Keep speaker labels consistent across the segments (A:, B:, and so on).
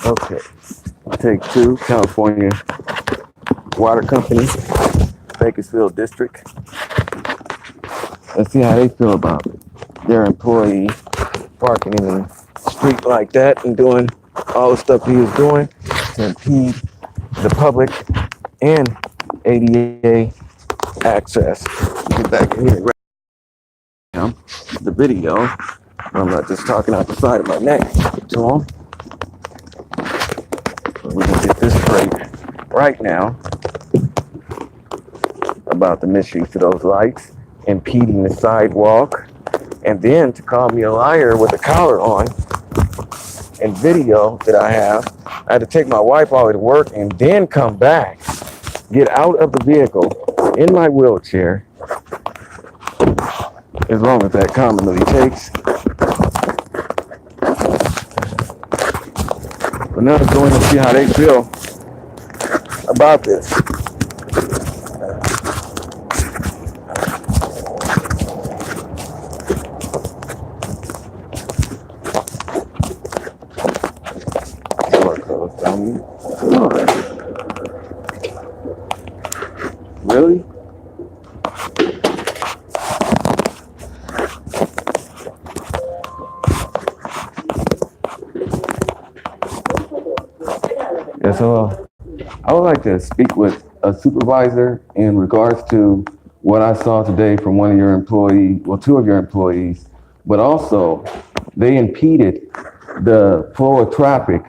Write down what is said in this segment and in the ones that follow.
A: Okay, take two, California Water Company, Bakersfield District. Let's see how they feel about their employee parking in the street like that and doing all the stuff he was doing to impede the public and ADA access. Get back in here right now. The video. I'm not just talking out the side of my neck to him. We can get this straight right now about the misuse of those lights, impeding the sidewalk, and then to call me a liar with a collar on and video that I have. I had to take my wife all the way to work and then come back, get out of the vehicle in my wheelchair, as long as that commonly takes. But now let's go in and see how they feel about this. Really? Yeah, so I would like to speak with a supervisor in regards to what I saw today from one of your employees, well, two of your employees, but also they impeded the flow of traffic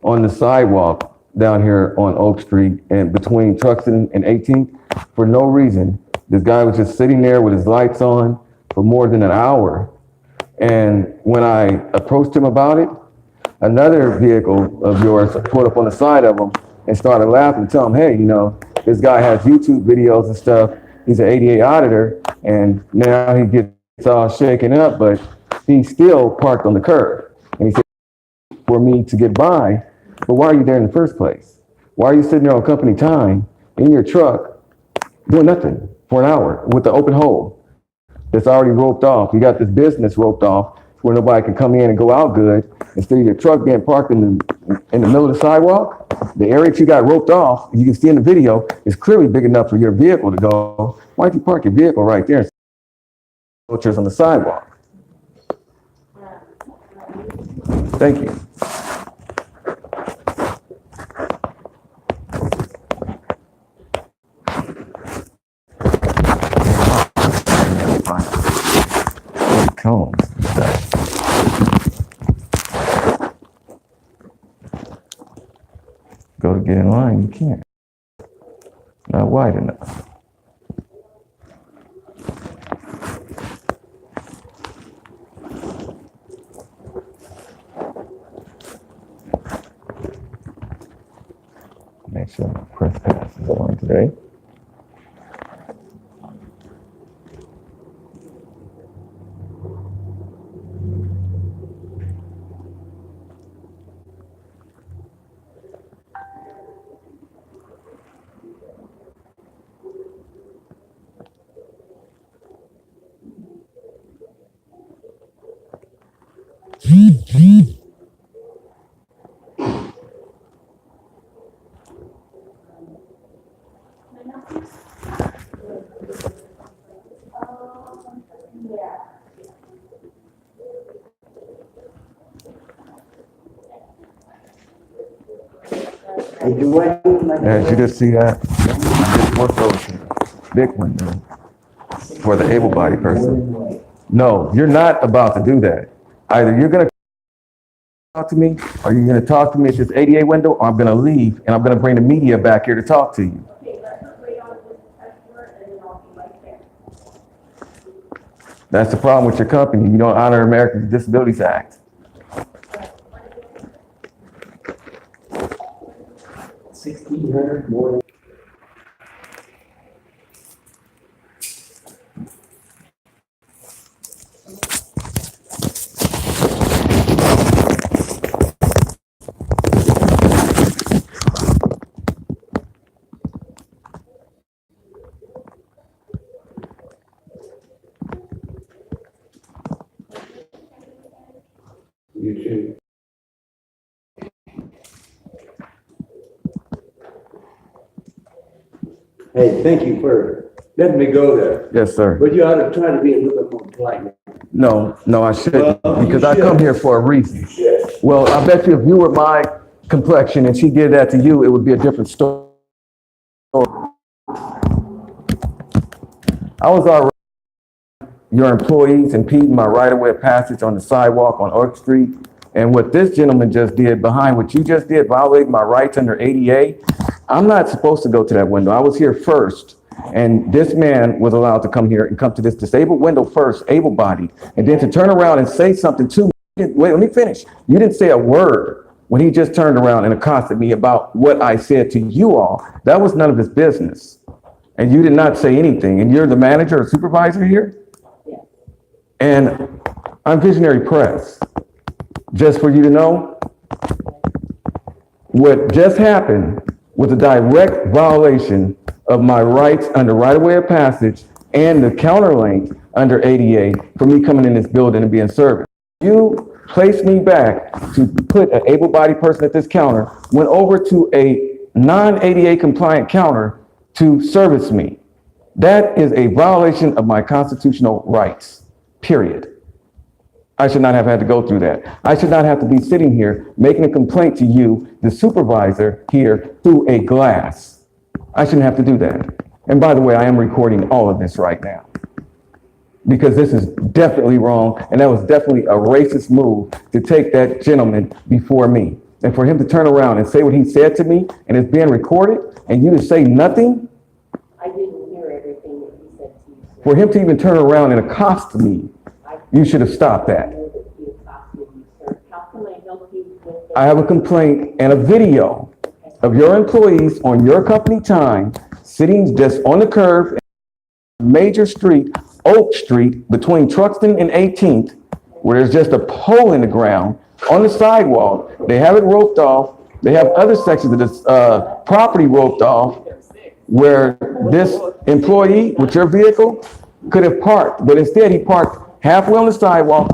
A: on the sidewalk down here on Oak Street and between Truxton and 18th for no reason. This guy was just sitting there with his lights on for more than an hour. And when I approached him about it, another vehicle of yours pulled up on the side of him and started laughing, tell him, hey, you know, this guy has YouTube videos and stuff. He's an ADA auditor, and now he gets all shaken up, but he's still parked on the curb. And he said, for me to get by, but why are you there in the first place? Why are you sitting there on company time in your truck doing nothing for an hour with the open hole that's already roped off? You got this business roped off where nobody can come in and go out good. Instead of your truck being parked in the middle of the sidewalk, the area that you got roped off, you can see in the video, is clearly big enough for your vehicle to go. Why don't you park your vehicle right there instead of wheelchairs on the sidewalk? Thank you. Cones and stuff. Go to get in line, you can't. Not wide enough. Make sure my press pass is on today. As you just see that, just work over big window for the able-bodied person. No, you're not about to do that. Either you're gonna talk to me, or you're gonna talk to me at this ADA window, or I'm gonna leave and I'm gonna bring the media back here to talk to you. That's the problem with your company. You don't honor Americans with Disabilities Act. $1,600 more. You too.
B: Hey, thank you for letting me go there.
A: Yes, sir.
B: But you ought to try to be a little bit more polite.
A: No, I shouldn't,
B: Well,
A: because
B: you
A: I come
B: should.
A: here for a reason.
B: Yes.
A: Well, I bet you if you were my complexion and she did that to you, it would be a different story. I was already your employees impeding my right-of-way passage on the sidewalk on Oak Street. And what this gentleman just did behind what you just did, violating my rights under ADA, I'm not supposed to go to that window. I was here first. And this man was allowed to come here and come to this disabled window first, able-bodied, and then to turn around and say something to me. Wait, let me finish. You didn't say a word when he just turned around and accosted me about what I said to you all. That was none of his business. And you did not say anything. And you're the manager or supervisor here? And I'm Visionary Press. Just for you to know, what just happened was a direct violation of my rights under right-of-way of passage and the counterlink under ADA for me coming in this building and being serviced. You placed me back to put an able-bodied person at this counter, went over to a non-ADA compliant counter to service me. That is a violation of my constitutional rights, period. I should not have had to go through that. I should not have to be sitting here making a complaint to you, the supervisor here, through a glass. I shouldn't have to do that. And by the way, I am recording all of this right now because this is definitely wrong. And that was definitely a racist move to take that gentleman before me. And for him to turn around and say what he said to me and it's being recorded and you to say nothing.
C: I didn't hear everything that he said to you, sir.
A: For him to even turn around and accost me, you should have stopped that.
C: I know that he accosted you, sir. How can I help you with that?
A: I have a complaint and a video of your employees on your company time sitting just on the curb, major street, Oak Street, between Truxton and 18th, where there's just a pole in the ground on the sidewalk. They have it roped off. They have other sections of this property roped off where this employee with your vehicle could have parked, but instead he parked halfway on the sidewalk,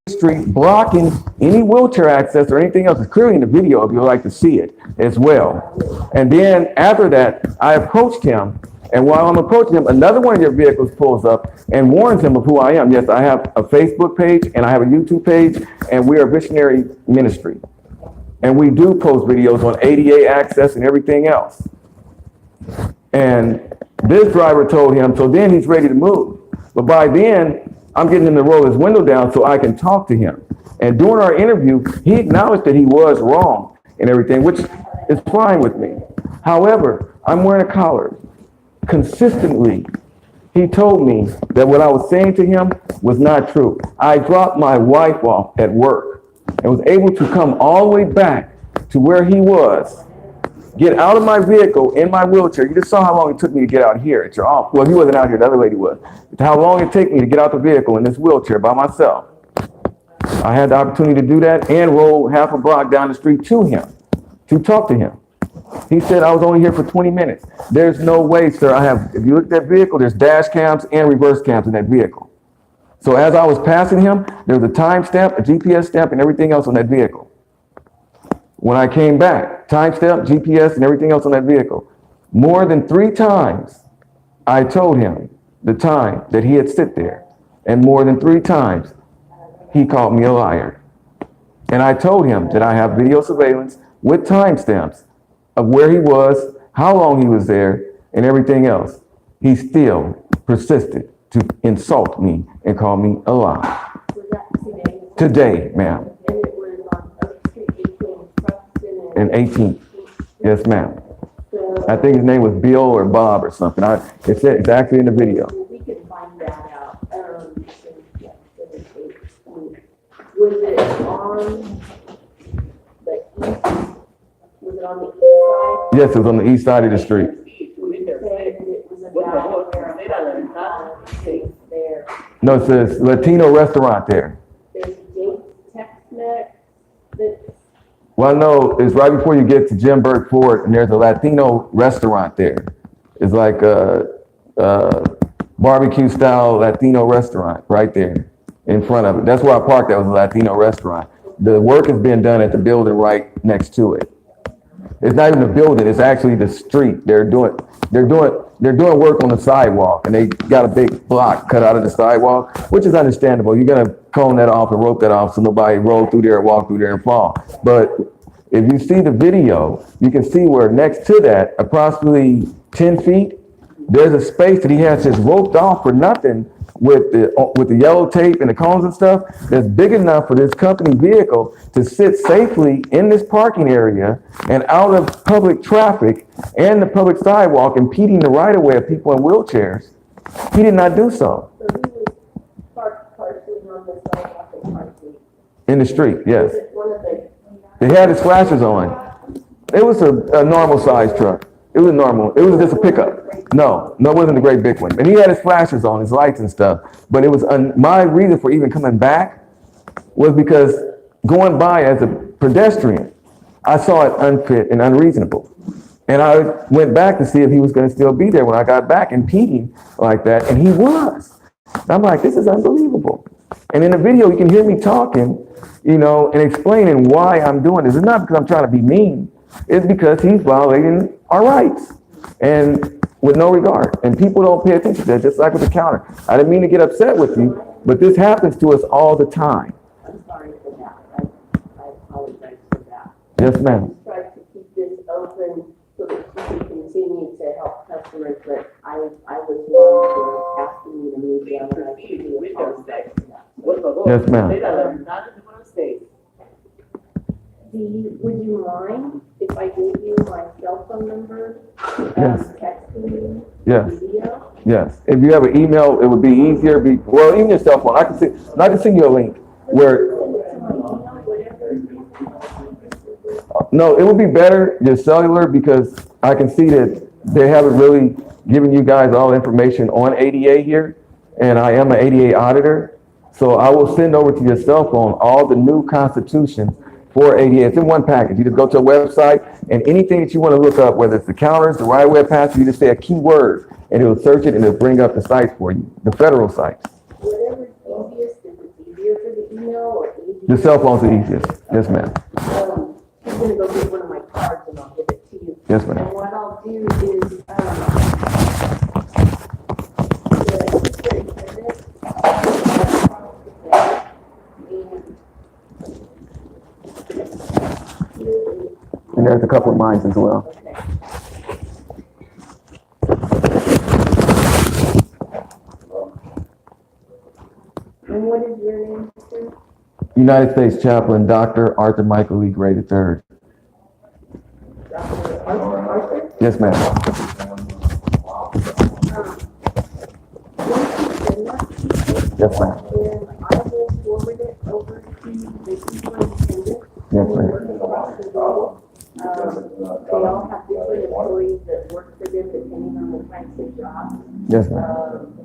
A: street, blocking any wheelchair access or anything else. It's clearly in the video if you'd like to see it as well. And then after that, I approached him, and while I'm approaching him, another one of your vehicles pulls up and warns him of who I am. Yes, I have a Facebook page and I have a YouTube page, and we are Visionary Ministry. And we do post videos on ADA access and everything else. And this driver told him, so then he's ready to move. But by then, I'm getting him to roll his window down so I can talk to him. And during our interview, he acknowledged that he was wrong and everything, which is fine with me. However, I'm wearing a collar. Consistently, he told me that what I was saying to him was not true. I dropped my wife off at work and was able to come all the way back to where he was, get out of my vehicle in my wheelchair. You just saw how long it took me to get out here at your office. Well, he wasn't out here, the other lady was. How long it took me to get out the vehicle in this wheelchair by myself. I had the opportunity to do that and roll half a block down the street to him, to talk to him. He said I was only here for 20 minutes. There's no way, sir. If you look at that vehicle, there's dash cams and reverse cams in that vehicle. So as I was passing him, there was a time stamp, a GPS stamp, and everything else on that vehicle. When I came back, timestamp, GPS, and everything else on that vehicle. More than 3 times, I told him the time that he had sit there. And more than 3 times, he called me a liar. And I told him that I have video surveillance with timestamps of where he was, how long he was there, and everything else. He still persisted to insult me and call me a liar.
C: Was that today?
A: Today, ma'am.
C: And it was on Oak Street, 18, Truxton,
A: And 18th. Yes, ma'am.
C: So,
A: I think his name was Bill or Bob or something. It's actually in the video.
C: we could find that out. Yeah, 17. Was it on the east? Was it on the east side?
A: Yes, it was on the east side of the street.
C: You said it was about there.
A: No, it says Latino restaurant there.
C: There's Jake's Tex-Mex that's
A: Well, no, it's right before you get to Jim Burke Ford, and there's a Latino restaurant there. It's like a barbecue style Latino restaurant right there in front of it. That's where I parked. That was a Latino restaurant. The work has been done at the building right next to it. It's not even a building, it's actually the street. They're doing work on the sidewalk, and they got a big block cut out of the sidewalk, which is understandable. You're gonna cone that off and rope that off so nobody roll through there, walk through there and fall. But if you see the video, you can see where next to that, approximately 10 feet, there's a space that he has just roped off for nothing with the yellow tape and the cones and stuff that's big enough for this company vehicle to sit safely in this parking area and out of public traffic and the public sidewalk, impeding the right of way of people in wheelchairs. He did not do so.
C: So he was parked partially on the sidewalk and partially.
A: In the street, yes.
C: Was it one of the?
A: They had his flashers on. It was a normal size truck. It was normal. It was just a pickup. No, it wasn't a great big one. And he had his flashers on, his lights and stuff. But it was my reason for even coming back was because going by as a pedestrian, I saw it unfit and unreasonable. And I went back to see if he was going to still be there when I got back, impeding like that. And he was. I'm like, this is unbelievable. And in the video, you can hear me talking, and explaining why I'm doing this. It's not because I'm trying to be mean. It's because he's violating our rights and with no regard. And people don't pay attention to that, just like with the counter. I didn't mean to get upset with you, but this happens to us all the time.
C: I'm sorry for that. I apologize for that.
A: Yes, ma'am.
C: I tried to keep this open so that you can continue to help customers, but I was wrong for asking you to move down, and I truly apologize for that.
A: Yes, ma'am.
C: Would you mind if I gave you my cell phone number?
A: Yes.
C: Texting you?
A: Yes.
C: Video?
A: Yes. If you have an email, it would be easier. Well, even your cell phone. I can send you a link where. No, it would be better your cellular because I can see that they haven't really given you guys all the information on ADA here, and I am an ADA auditor, so I will send over to your cell phone all the new constitutions for ADA. It's in one package. You just go to a website and anything that you want to look up, whether it's the counters, the right of way pass, you just say a keyword and it'll search it and it'll bring up the sites for you, the federal sites.
C: Whatever's easiest, if it's easier for the email or easier.
A: The cell phone's the easiest. Yes, ma'am.
C: I'm gonna go get one of my cards and I'll give it to you.
A: Yes, ma'am.
C: And what I'll do is,
A: And there's a couple of mines as well.
C: okay. And what is your name, sir?
A: United States Chaplain, Dr. Arthur Michael Lee Gray III.
C: Dr. Arthur?
A: Yes, ma'am. Yes, ma'am.
C: And I will forward it over to the superintendent.
A: Yes, ma'am.
C: Working across the board. They all have different employees that work for them depending on the types of jobs.
A: Yes, ma'am.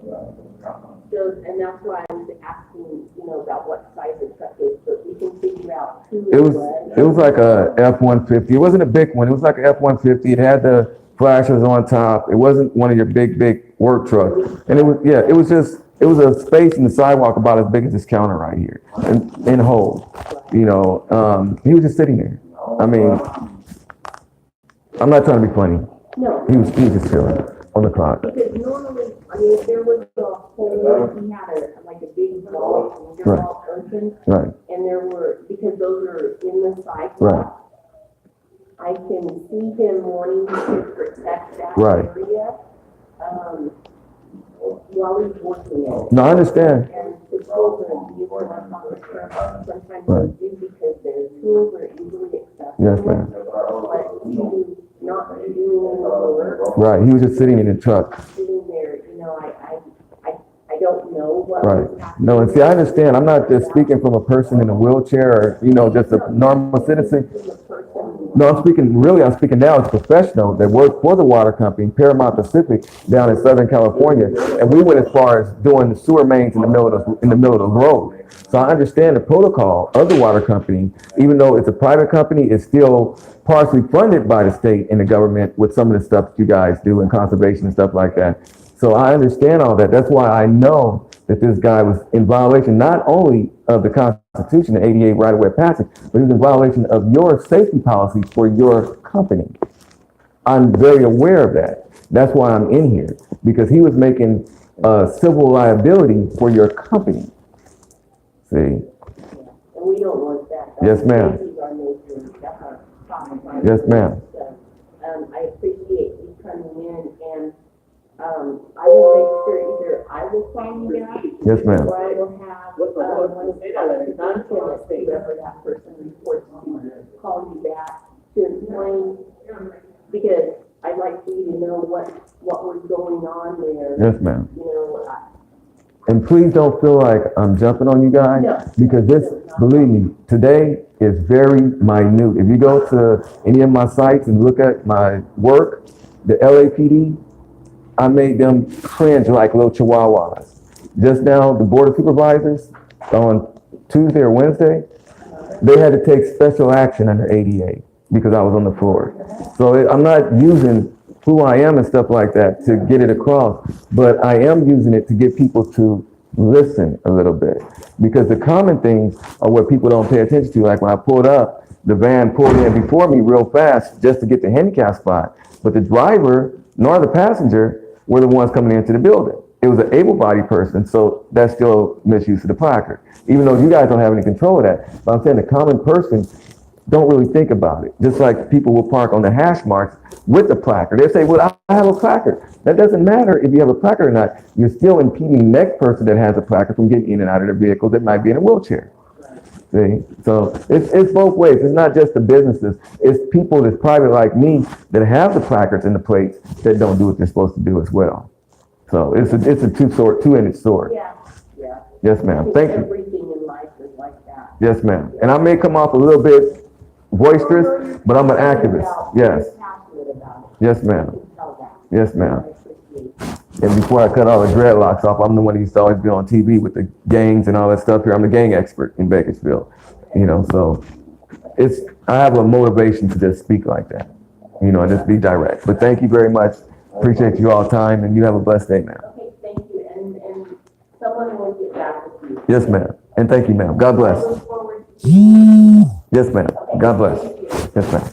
C: So, and that's why I was asking, about what size the truck is, but we can figure out who
A: It was like a F-150. It wasn't a big one. It was like a F-150. It had the flashers on top. It wasn't one of your big work trucks. And it was a space in the sidewalk about as big as this counter right here, in whole. He was just sitting there. I mean, I'm not trying to be funny.
C: No.
A: He was just chilling on the clock.
C: Because normally, if there was a hole, he had a big ball, and they're
A: Right.
C: all open.
A: Right.
C: And because those are in the sidewalk.
A: Right.
C: I can see him wanting to protect that
A: Right.
C: area, while he's working it.
A: No, I understand.
C: And the tools are used to work on the truck, sometimes
A: Right.
C: they do because their tools are easily accessible.
A: Yes, ma'am.
C: But to not be doing any work,
A: Right. He was just sitting in the truck.
C: sitting there, I don't know what
A: Right.
C: was happening.
A: No, and see, I understand. I'm not just speaking from a person in a wheelchair or, just a normal citizen. No, I'm speaking now as a professional that worked for the water company, Paramount Pacific, down in Southern California. And we went as far as doing the sewer mains in the middle of the road. So I understand the protocol of the water company, even though it's a private company, it's still partially funded by the state and the government with some of the stuff that you guys do in conservation and stuff like that. So I understand all that. That's why I know that this guy was in violation not only of the Constitution, the ADA right-of-way passage, but he was in violation of your safety policies for your company. I'm very aware of that. That's why I'm in here, because he was making civil liability for your company. See?
C: And we don't want that.
A: Yes, ma'am.
C: These are major, that's our problem.
A: Yes, ma'am.
C: So, I appreciate you coming in, and, I will make sure either I will call you back.
A: Yes, ma'am.
C: Or I will have, one of the whoever that person reports to, call you back to explain, because I'd like for you to know what was going on there.
A: Yes, ma'am.
C: You know,
A: And please don't feel like I'm jumping on you guys,
C: No.
A: because this, believe me, today is very minute. If you go to any of my sites and look at my work, the LAPD, I made them cringe like little chihuahuas. Just now, the Board of Supervisors, on Tuesday or Wednesday, they had to take special action under ADA because I was on the floor. So I'm not using who I am and stuff like that to get it across, but I am using it to get people to listen a little bit, because the common things are what people don't pay attention to. Like when I pulled up, the van pulled in before me real fast just to get the handicap spot, but the driver nor the passenger were the ones coming into the building. It was an able-bodied person, so that's still misuse of the placard, even though you guys don't have any control of that. But I'm saying the common person don't really think about it. Just like people will park on the hash marks with the placard. They say, well, I have a placard. That doesn't matter if you have a placard or not. You're still impeding the next person that has a placard from getting in and out of their vehicle that might be in a wheelchair. See? So it's both ways. It's not just the businesses. It's people that's private like me that have the placards and the plates that don't do what they're supposed to do as well. So it's a two-edged sword.
C: yeah.
A: Yes, ma'am. Thank you.
C: Everything in life is like that.
A: Yes, ma'am. And I may come off a little bit boisterous, but I'm an activist. Yes. Yes, ma'am. Yes, ma'am. And before I cut all the dreadlocks off, I'm the one who used to always be on TV with the gangs and all that stuff here. I'm the gang expert in Bakersfield. You know, so I have a motivation to just speak like that, you know, and just be direct. But thank you very much. Appreciate you all time, and you have a blessed day, ma'am.
C: Okay, thank you, and someone will get back with you.
A: Yes, ma'am. And thank you, ma'am. God
C: I
A: bless.
C: look forward.
A: Yes, ma'am. God bless.
C: Thank you.
A: Yes, ma'am.